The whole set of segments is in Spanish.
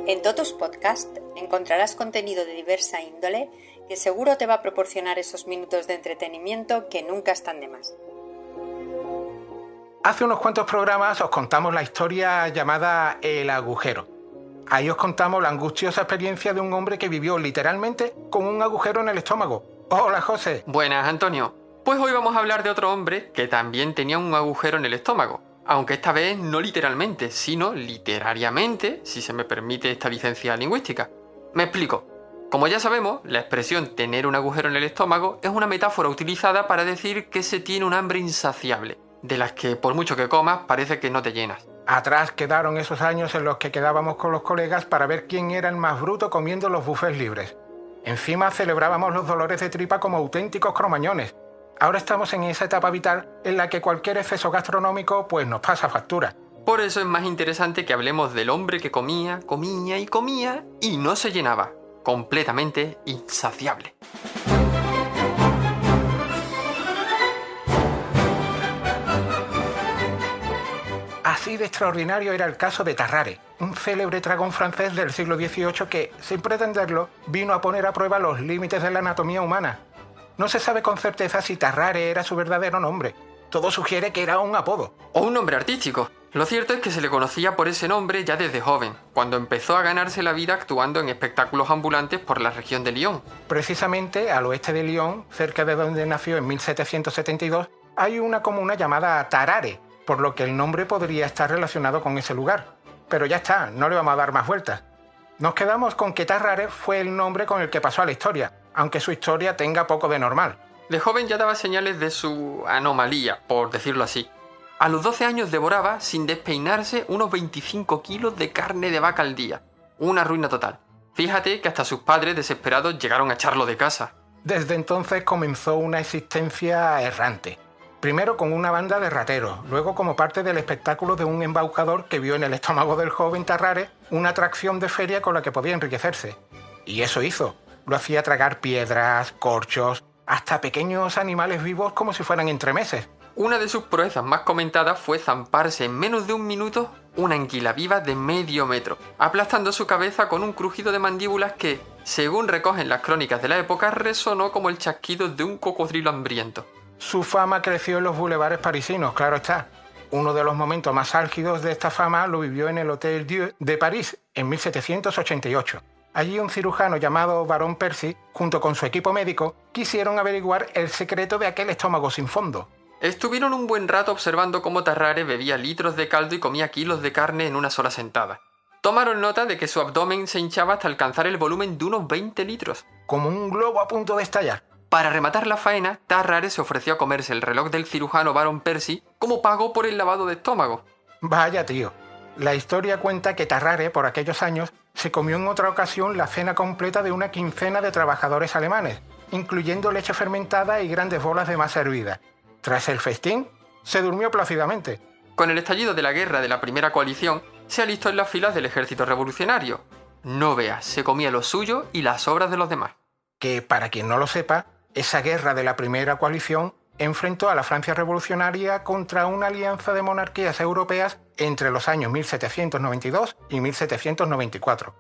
En Totus Podcast encontrarás contenido de diversa índole que seguro te va a proporcionar esos minutos de entretenimiento que nunca están de más. Hace unos cuantos programas os contamos la historia llamada El Agujero. Ahí os contamos la angustiosa experiencia de un hombre que vivió literalmente con un agujero en el estómago. Hola, José. Buenas, Antonio. Pues hoy vamos a hablar de otro hombre que también tenía un agujero en el estómago. Aunque esta vez no literalmente, sino literariamente, si se me permite esta licencia lingüística. Me explico. Como ya sabemos, la expresión tener un agujero en el estómago es una metáfora utilizada para decir que se tiene un hambre insaciable, de las que por mucho que comas parece que no te llenas. Atrás quedaron esos años en los que quedábamos con los colegas para ver quién era el más bruto comiendo los buffets libres. Encima celebrábamos los dolores de tripa como auténticos cromañones. Ahora estamos en esa etapa vital en la que cualquier exceso gastronómico pues nos pasa factura. Por eso es más interesante que hablemos del hombre que comía, comía y comía y no se llenaba, completamente insaciable. Así de extraordinario era el caso de Tarrare, un célebre dragón francés del siglo XVIII que, sin pretenderlo, vino a poner a prueba los límites de la anatomía humana. No se sabe con certeza si Tarrare era su verdadero nombre. Todo sugiere que era un apodo. O un nombre artístico. Lo cierto es que se le conocía por ese nombre ya desde joven, cuando empezó a ganarse la vida actuando en espectáculos ambulantes por la región de Lyon. Precisamente al oeste de Lyon, cerca de donde nació en 1772, hay una comuna llamada Tarare, por lo que el nombre podría estar relacionado con ese lugar. Pero ya está, no le vamos a dar más vueltas. Nos quedamos con que Tarrare fue el nombre con el que pasó a la historia, aunque su historia tenga poco de normal. De joven ya daba señales de su anomalía, por decirlo así. A los 12 años devoraba, sin despeinarse, unos 25 kilos de carne de vaca al día. Una ruina total. Fíjate que hasta sus padres desesperados llegaron a echarlo de casa. Desde entonces comenzó una existencia errante. Primero con una banda de rateros, luego como parte del espectáculo de un embaucador que vio en el estómago del joven Tarrare una atracción de feria con la que podía enriquecerse. Y eso hizo. Lo hacía tragar piedras, corchos, hasta pequeños animales vivos como si fueran entremeses. Una de sus proezas más comentadas fue zamparse en menos de un minuto una anguila viva de medio metro, aplastando su cabeza con un crujido de mandíbulas que, según recogen las crónicas de la época, resonó como el chasquido de un cocodrilo hambriento. Su fama creció en los bulevares parisinos, claro está. Uno de los momentos más álgidos de esta fama lo vivió en el Hôtel Dieu de París en 1788. Allí un cirujano llamado Barón Percy, junto con su equipo médico, quisieron averiguar el secreto de aquel estómago sin fondo. Estuvieron un buen rato observando cómo Tarrare bebía litros de caldo y comía kilos de carne en una sola sentada. Tomaron nota de que su abdomen se hinchaba hasta alcanzar el volumen de unos 20 litros. Como un globo a punto de estallar. Para rematar la faena, Tarrare se ofreció a comerse el reloj del cirujano Barón Percy como pago por el lavado de estómago. Vaya tío. La historia cuenta que Tarrare, por aquellos años, se comió en otra ocasión la cena completa de una quincena de trabajadores alemanes, incluyendo leche fermentada y grandes bolas de masa hervida. Tras el festín, se durmió plácidamente. Con el estallido de la guerra de la primera coalición, se alistó en las filas del ejército revolucionario. No veas, se comía lo suyo y las obras de los demás. Que, para quien no lo sepa, esa guerra de la primera coalición enfrentó a la Francia revolucionaria contra una alianza de monarquías europeas entre los años 1792 y 1794.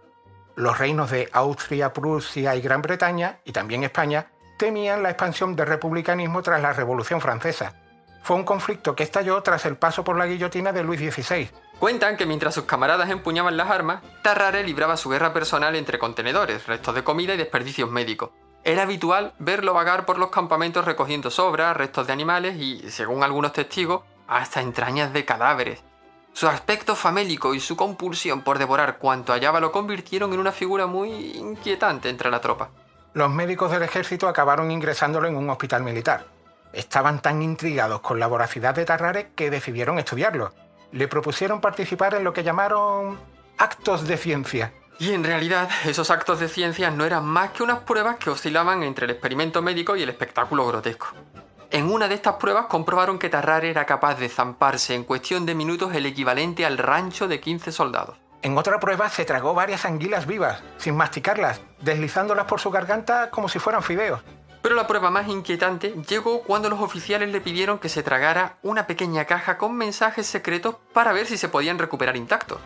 Los reinos de Austria, Prusia y Gran Bretaña, y también España, temían la expansión del republicanismo tras la Revolución Francesa. Fue un conflicto que estalló tras el paso por la guillotina de Luis XVI. Cuentan que mientras sus camaradas empuñaban las armas, Tarrare libraba su guerra personal entre contenedores, restos de comida y desperdicios médicos. Era habitual verlo vagar por los campamentos recogiendo sobras, restos de animales y, según algunos testigos, hasta entrañas de cadáveres. Su aspecto famélico y su compulsión por devorar cuanto hallaba lo convirtieron en una figura muy inquietante entre la tropa. Los médicos del ejército acabaron ingresándolo en un hospital militar. Estaban tan intrigados con la voracidad de Tarrare que decidieron estudiarlo. Le propusieron participar en lo que llamaron actos de ciencia. Y en realidad, esos actos de ciencia no eran más que unas pruebas que oscilaban entre el experimento médico y el espectáculo grotesco. En una de estas pruebas comprobaron que Tarrare era capaz de zamparse en cuestión de minutos el equivalente al rancho de 15 soldados. En otra prueba se tragó varias anguilas vivas, sin masticarlas, deslizándolas por su garganta como si fueran fideos. Pero la prueba más inquietante llegó cuando los oficiales le pidieron que se tragara una pequeña caja con mensajes secretos para ver si se podían recuperar intactos.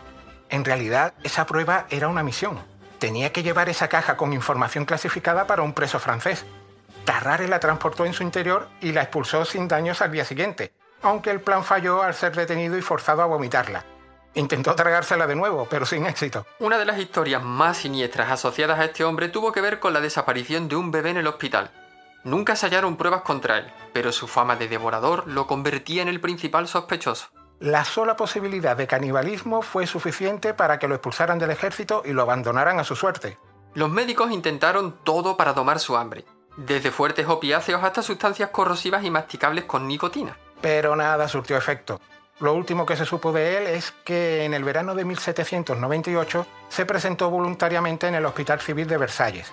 En realidad, esa prueba era una misión. Tenía que llevar esa caja con información clasificada para un preso francés. Tarrare la transportó en su interior y la expulsó sin daños al día siguiente, aunque el plan falló al ser detenido y forzado a vomitarla. Intentó tragársela de nuevo, pero sin éxito. Una de las historias más siniestras asociadas a este hombre tuvo que ver con la desaparición de un bebé en el hospital. Nunca se hallaron pruebas contra él, pero su fama de devorador lo convertía en el principal sospechoso. La sola posibilidad de canibalismo fue suficiente para que lo expulsaran del ejército y lo abandonaran a su suerte. Los médicos intentaron todo para domar su hambre, desde fuertes opiáceos hasta sustancias corrosivas y masticables con nicotina. Pero nada surtió efecto. Lo último que se supo de él es que en el verano de 1798 se presentó voluntariamente en el Hospital Civil de Versalles.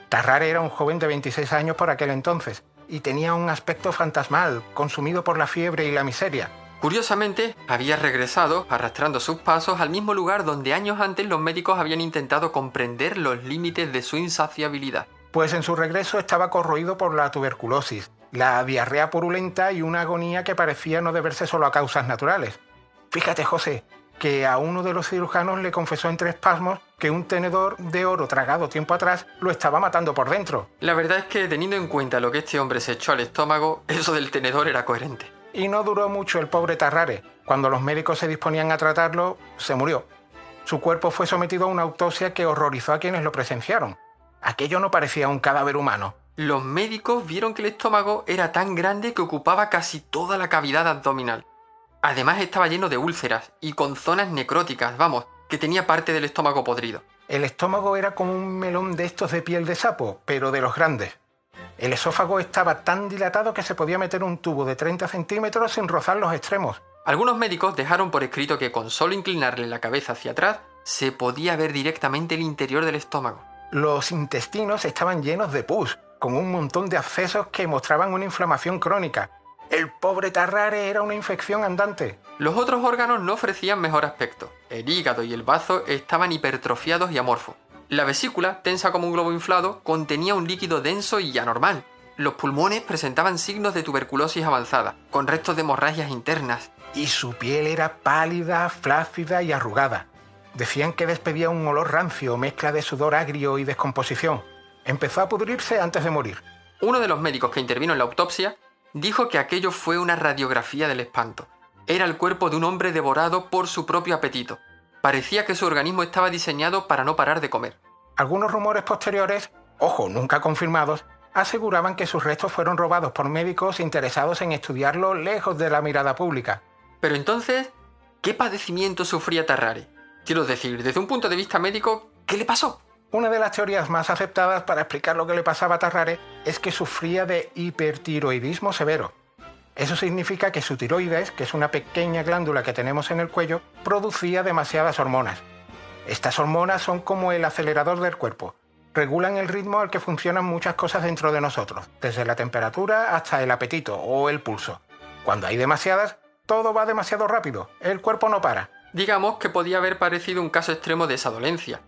Tarrare era un joven de 26 años por aquel entonces y tenía un aspecto fantasmal, consumido por la fiebre y la miseria. Curiosamente, había regresado, arrastrando sus pasos, al mismo lugar donde años antes los médicos habían intentado comprender los límites de su insaciabilidad. Pues en su regreso estaba corroído por la tuberculosis, la diarrea purulenta y una agonía que parecía no deberse solo a causas naturales. Fíjate, José, que a uno de los cirujanos le confesó entre espasmos que un tenedor de oro tragado tiempo atrás lo estaba matando por dentro. La verdad es que, teniendo en cuenta lo que este hombre se echó al estómago, eso del tenedor era coherente. Y no duró mucho el pobre Tarrare. Cuando los médicos se disponían a tratarlo, se murió. Su cuerpo fue sometido a una autopsia que horrorizó a quienes lo presenciaron. Aquello no parecía un cadáver humano. Los médicos vieron que el estómago era tan grande que ocupaba casi toda la cavidad abdominal. Además estaba lleno de úlceras y con zonas necróticas, vamos, que tenía parte del estómago podrido. El estómago era como un melón de estos de piel de sapo, pero de los grandes. El esófago estaba tan dilatado que se podía meter un tubo de 30 centímetros sin rozar los extremos. Algunos médicos dejaron por escrito que con solo inclinarle la cabeza hacia atrás se podía ver directamente el interior del estómago. Los intestinos estaban llenos de pus, con un montón de abscesos que mostraban una inflamación crónica. El pobre Tarrare era una infección andante. Los otros órganos no ofrecían mejor aspecto. El hígado y el bazo estaban hipertrofiados y amorfos. La vesícula, tensa como un globo inflado, contenía un líquido denso y anormal. Los pulmones presentaban signos de tuberculosis avanzada, con restos de hemorragias internas. Y su piel era pálida, flácida y arrugada. Decían que despedía un olor rancio, mezcla de sudor agrio y descomposición. Empezó a pudrirse antes de morir. Uno de los médicos que intervino en la autopsia dijo que aquello fue una radiografía del espanto. Era el cuerpo de un hombre devorado por su propio apetito. Parecía que su organismo estaba diseñado para no parar de comer. Algunos rumores posteriores, ojo, nunca confirmados, aseguraban que sus restos fueron robados por médicos interesados en estudiarlo lejos de la mirada pública. Pero entonces, ¿qué padecimiento sufría Tarrare? Quiero decir, desde un punto de vista médico, ¿qué le pasó? Una de las teorías más aceptadas para explicar lo que le pasaba a Tarrare es que sufría de hipertiroidismo severo. Eso significa que su tiroides, que es una pequeña glándula que tenemos en el cuello, producía demasiadas hormonas. Estas hormonas son como el acelerador del cuerpo. Regulan el ritmo al que funcionan muchas cosas dentro de nosotros, desde la temperatura hasta el apetito o el pulso. Cuando hay demasiadas, todo va demasiado rápido, el cuerpo no para. Digamos que podía haber parecido un caso extremo de esa dolencia.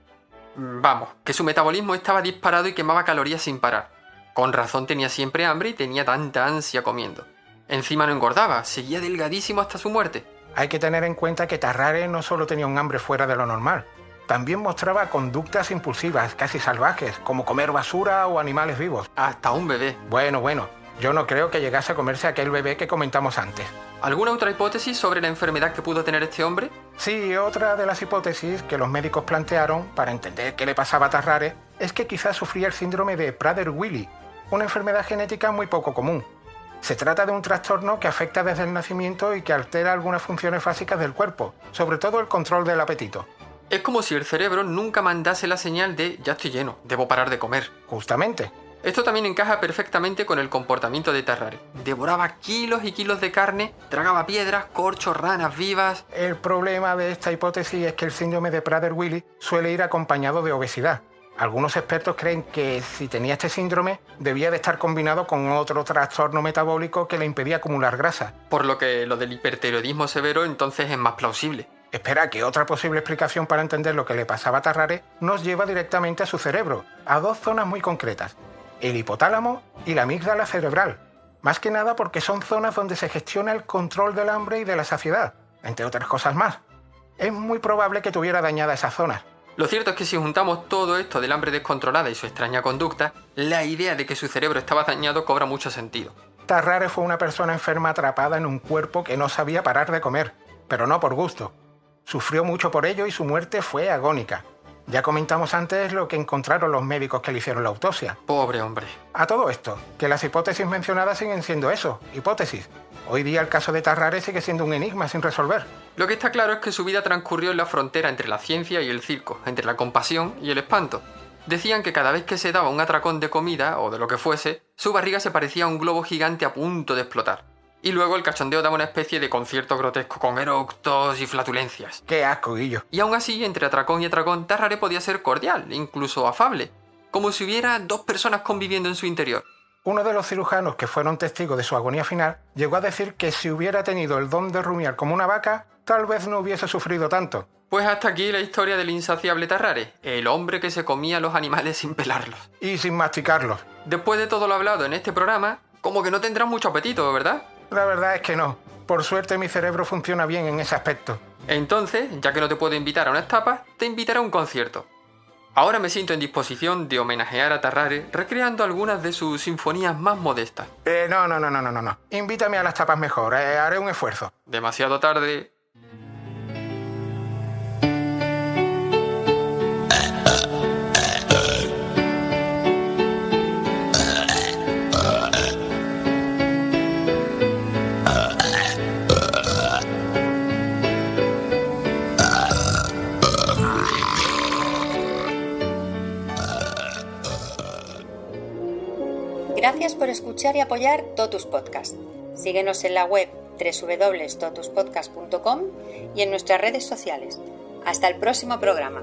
Vamos, que su metabolismo estaba disparado y quemaba calorías sin parar. Con razón tenía siempre hambre y tenía tanta ansia comiendo. Encima no engordaba, seguía delgadísimo hasta su muerte. Hay que tener en cuenta que Tarrare no solo tenía un hambre fuera de lo normal, también mostraba conductas impulsivas, casi salvajes, como comer basura o animales vivos. Hasta un bebé. Bueno, yo no creo que llegase a comerse aquel bebé que comentamos antes. ¿Alguna otra hipótesis sobre la enfermedad que pudo tener este hombre? Sí, otra de las hipótesis que los médicos plantearon para entender qué le pasaba a Tarrare es que quizás sufría el síndrome de Prader-Willi, una enfermedad genética muy poco común. Se trata de un trastorno que afecta desde el nacimiento y que altera algunas funciones básicas del cuerpo, sobre todo el control del apetito. Es como si el cerebro nunca mandase la señal de «ya estoy lleno, debo parar de comer». Justamente. Esto también encaja perfectamente con el comportamiento de Tarrare. Devoraba kilos y kilos de carne, tragaba piedras, corchos, ranas vivas. El problema de esta hipótesis es que el síndrome de Prader-Willi suele ir acompañado de obesidad. Algunos expertos creen que si tenía este síndrome debía de estar combinado con otro trastorno metabólico que le impedía acumular grasa. Por lo que lo del hipertiroidismo severo entonces es más plausible. Espera, que otra posible explicación para entender lo que le pasaba a Tarrare nos lleva directamente a su cerebro, a dos zonas muy concretas: el hipotálamo y la amígdala cerebral. Más que nada porque son zonas donde se gestiona el control del hambre y de la saciedad, entre otras cosas más. es muy probable que tuviera dañada esas zonas. Lo cierto es que si juntamos todo esto del hambre descontrolada y su extraña conducta, la idea de que su cerebro estaba dañado cobra mucho sentido. Tarrare fue una persona enferma atrapada en un cuerpo que no sabía parar de comer, pero no por gusto. Sufrió mucho por ello y su muerte fue agónica. Ya comentamos antes lo que encontraron los médicos que le hicieron la autopsia. Pobre hombre. A todo esto, que las hipótesis mencionadas siguen siendo eso, hipótesis. Hoy día el caso de Tarrare sigue siendo un enigma sin resolver. Lo que está claro es que su vida transcurrió en la frontera entre la ciencia y el circo, entre la compasión y el espanto. Decían que cada vez que se daba un atracón de comida, o de lo que fuese, su barriga se parecía a un globo gigante a punto de explotar. Y luego el cachondeo daba una especie de concierto grotesco con eructos y flatulencias. ¡Qué asco, Guillo! Y aún así, entre atracón y atracón, Tarrare podía ser cordial, incluso afable, como si hubiera dos personas conviviendo en su interior. Uno de los cirujanos que fueron testigos de su agonía final llegó a decir que si hubiera tenido el don de rumiar como una vaca, tal vez no hubiese sufrido tanto. Pues hasta aquí la historia del insaciable Tarrare, el hombre que se comía a los animales sin pelarlos. Y sin masticarlos. Después de todo lo hablado en este programa, como que no tendrás mucho apetito, ¿verdad? La verdad es que no. Por suerte mi cerebro funciona bien en ese aspecto. Entonces, ya que no te puedo invitar a unas tapas, te invitaré a un concierto. Ahora me siento en disposición de homenajear a Tarrare recreando algunas de sus sinfonías más modestas. No. Invítame a las tapas mejor. Haré un esfuerzo. Demasiado tarde. Gracias por escuchar y apoyar Totus Podcast. Síguenos en la web www.totuspodcast.com y en nuestras redes sociales. Hasta el próximo programa.